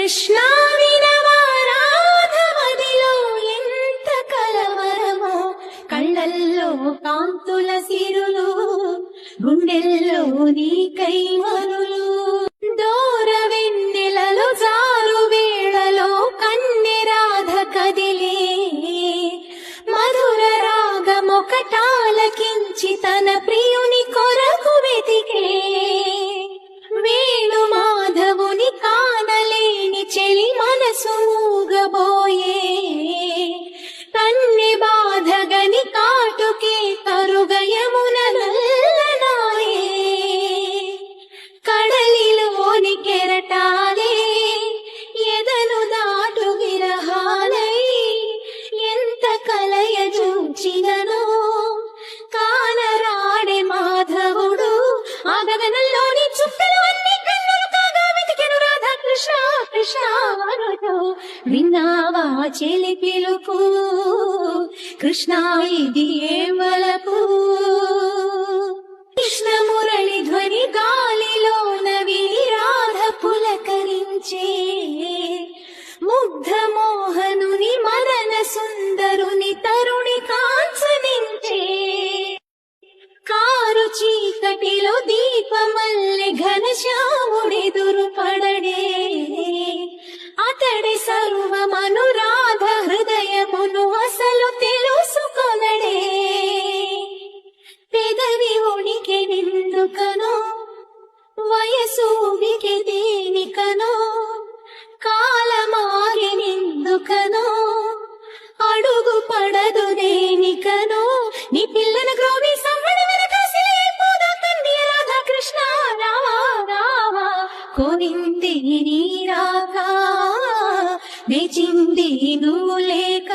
కృష్ణ వినవా రాధమదిలో ఎంత కలవరమో, కళ్ళల్లో కాంతుల సిరులు, గుండెల్లో నీకై మరులు. దూర వెన్నెలలో జారు వేళలో కన్నె రాధ కదిలే, మధుర రాగమొకటాలకించి తన ప్రియుని కొరకు వెతికే. వేణు మాధవుని కానలేని చెలి మనసు మూగబోయే, కన్నె బాధగని కాటుకే కరుగయమున నల్లనాయే. కడలిలోని కెరటాలే ఎదను దాటు విరహాలై, ఎంత కలయ చూచిననో కానరాడే మాధవుడు. ఆ గగనంలోని చుక్కలు అన్ని కన్నులు కాగా వెతికెను రాధా కృష్ణ కృష్ణ అనుతూ. విన్నావా చెలి పిలుపు, కృష్ణ ఇది ఏం వలపు. కృష్ణ మురళి ధ్వని గాలిలోన విని రాధ పులకరించే, ముగ్ధ మోహనుని మదన సుందరుని తరుణి కాంచనించే. కారు చీకటిలో దీపమల్లె ఘనశ్యాముడెదురు పడడే, అతడి సర్వమను రాధ హృదయమును అసలు తెలుసుకొనడే. పెదవి ఉనికి నిందుకనో, వయసు ఉనికి దేనికనో, కాలమాగి నిందుకనో, అడుగు పడదు దేనికనో. నీ పిల్లల గ్రోవి సవ్వడ వెనకాసిలే పోదా తండ్రి రాధా కృష్ణ రావా రావా. కోరింది నీ రాగా, వేచింది నువ్వు లేక.